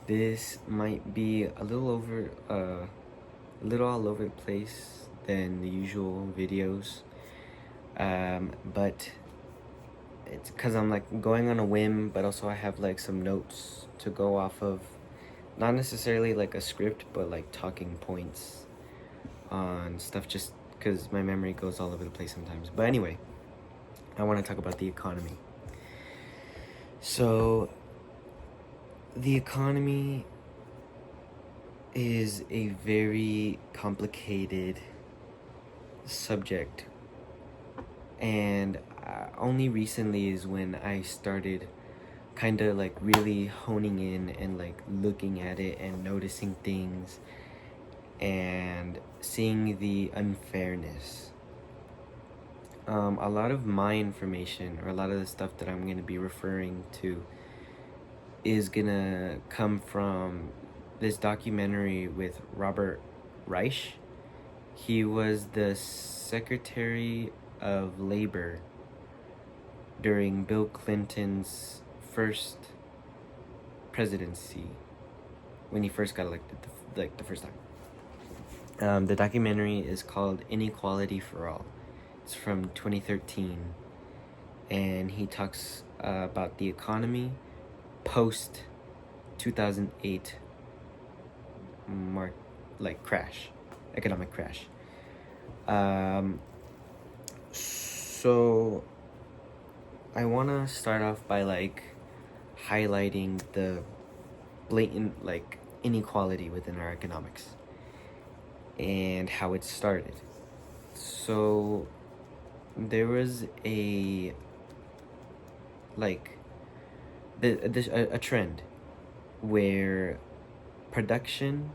This might be a little all over the place than the usual videos, but it's because I'm like going on a whim, but also I have like some notes to go off of, not necessarily like a script, but like talking points on stuff, just because my memory goes all over the place sometimes. But anyway, I want to talk about the economy. So the economy is a very complicated subject, and only recently is when I started kind of like really honing in and like looking at it and noticing things and seeing the unfairness. A lot of my information, or a lot of the stuff that I'm going to be referring to, is going to come from this documentary with Robert Reich. He was the Secretary of Labor during Bill Clinton's first presidency, when he first got elected, the first time. The documentary is called Inequality for All. It's from 2013, and he talks about the economy post 2008 economic crash. So I want to start off by like highlighting the blatant like inequality within our economics and how it started. So there was a trend where production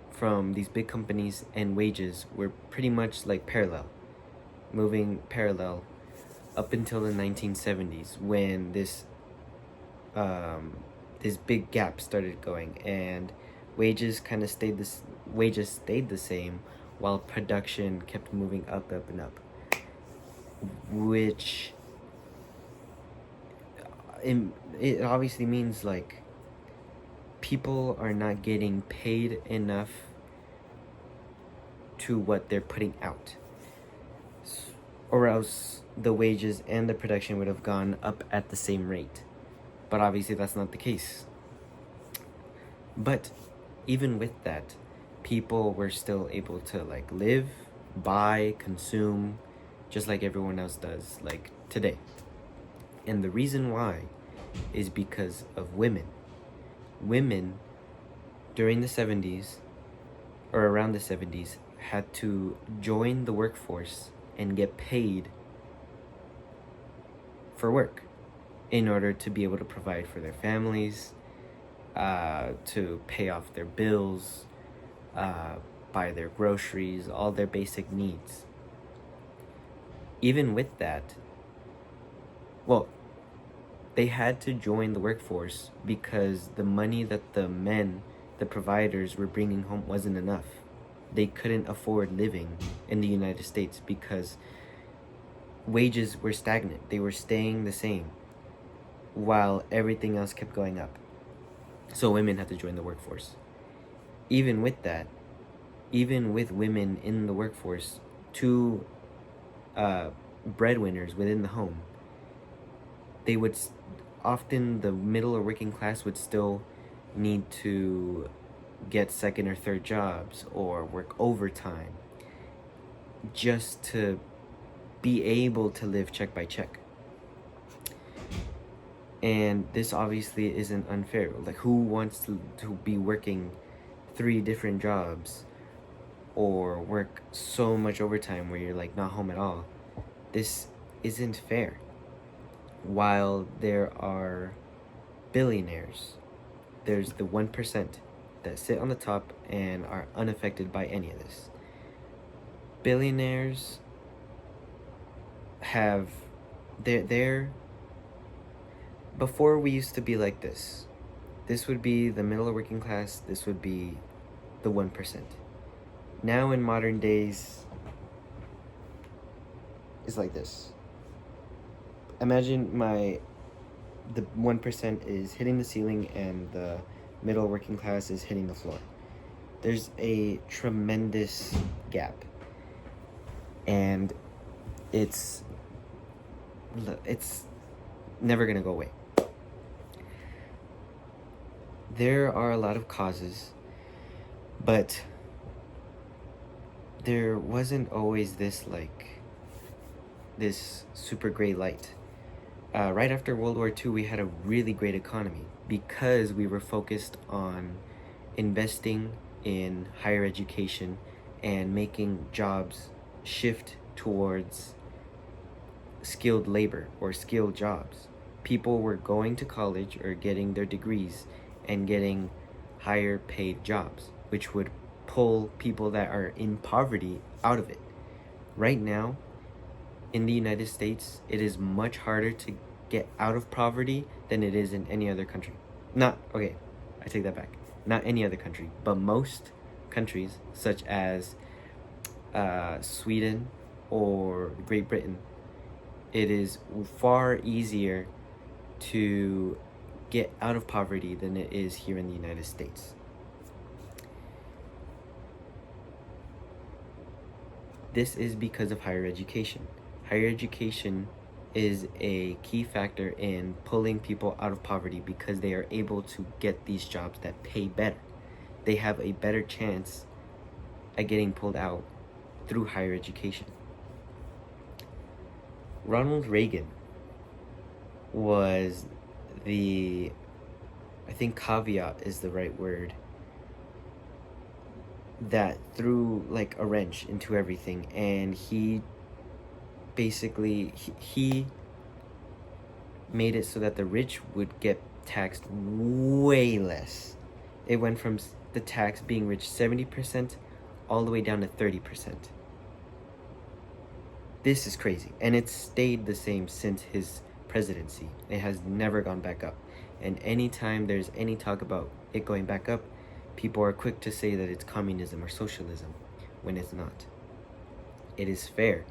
from these big companies and wages were pretty much like moving parallel up until the 1970s, when this big gap started going, and wages stayed the same while production kept moving up and up, which it obviously means like people are not getting paid enough to what they're putting out, or else the wages and the production would have gone up at the same rate. But obviously that's not the case. But even with that, people were still able to like live, buy, consume, just like everyone else does like today. And the reason why is because of women. Women during the 70s, or around the 70s, had to join the workforce and get paid for work in order to be able to provide for their families, to pay off their bills, buy their groceries, all their basic needs. Even with that, well, they had to join the workforce because the money that the providers, were bringing home wasn't enough. They couldn't afford living in the United States because wages were stagnant. They were staying the same while everything else kept going up. So women had to join the workforce. Even with that, even with women in the workforce, two breadwinners within the home, they would often, the middle or working class would still need to get second or third jobs or work overtime just to be able to live check by check. And this obviously isn't unfair. Like, who wants to be working 3 different jobs or work so much overtime where you're like not home at all? This isn't fair. While there are billionaires, there's the 1% that sit on the top and are unaffected by any of this. Billionaires have they're before, we used to be like this. This would be the middle or working class. This would be the 1%. Now in modern days, it's like this. Imagine the 1% is hitting the ceiling and the middle working class is hitting the floor. There's a tremendous gap, and it's never gonna go away. There are a lot of causes, but there wasn't always this super great light. Right after World War II, we had a really great economy because we were focused on investing in higher education and making jobs shift towards skilled labor or skilled jobs. People were going to college or getting their degrees and getting higher paid jobs, which would pull people that are in poverty out of it. Right now, in the United States, it is much harder to get out of poverty than it is in any other country. I take that back. Not any other country, but most countries, such as Sweden or Great Britain, it is far easier to get out of poverty than it is here in the United States. This is because of higher education. Higher education is a key factor in pulling people out of poverty because they are able to get these jobs that pay better. They have a better chance at getting pulled out through higher education. Ronald Reagan was I think caveat is the right word, that threw like a wrench into everything, and he basically he made it so that the rich would get taxed way less. It went from the tax being rich 70% all the way down to 30%. This is crazy, and it's stayed the same since his presidency. It has never gone back up. And anytime there's any talk about it going back up, people are quick to say that it's communism or socialism, when it's not. It is fair,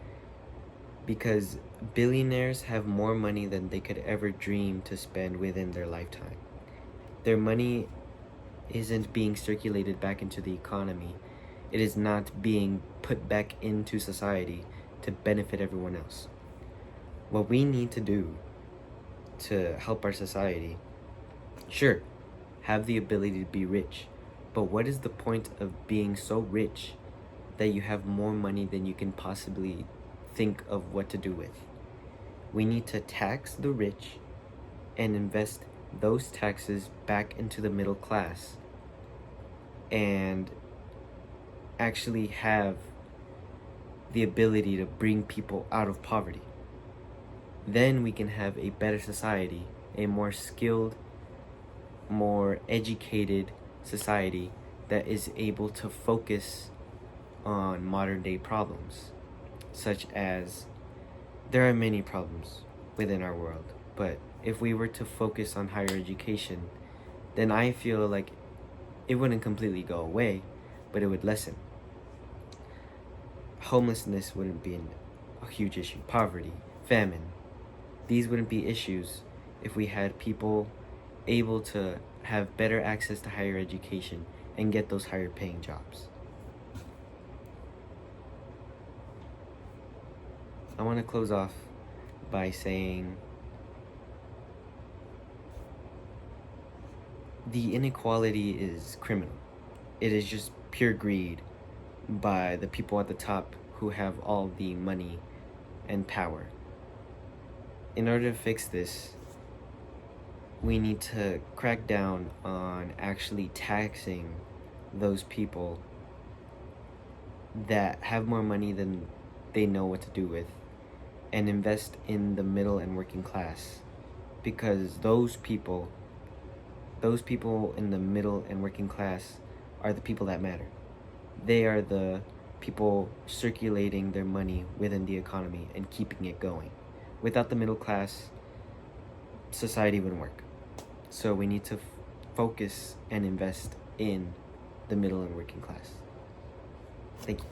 because billionaires have more money than they could ever dream to spend within their lifetime. Their money isn't being circulated back into the economy. It is not being put back into society to benefit everyone else. What we need to do to help our society, sure, have the ability to be rich, but what is the point of being so rich that you have more money than you can possibly think of what to do with? We need to tax the rich and invest those taxes back into the middle class and actually have the ability to bring people out of poverty. Then we can have a better society, a more skilled, more educated society that is able to focus on modern day problems, such as there are many problems within our world, but if we were to focus on higher education, then I feel like it wouldn't completely go away, but it would lessen. Homelessness wouldn't be a huge issue. Poverty, famine, these wouldn't be issues if we had people able to have better access to higher education and get those higher paying jobs. I want to close off by saying the inequality is criminal. It is just pure greed by the people at the top who have all the money and power. In order to fix this, we need to crack down on actually taxing those people that have more money than they know what to do with, and invest in the middle and working class, because those people in the middle and working class are the people that matter. They are the people circulating their money within the economy and keeping it going. Without the middle class, society wouldn't work. So we need to focus and invest in the middle and working class. Thank you.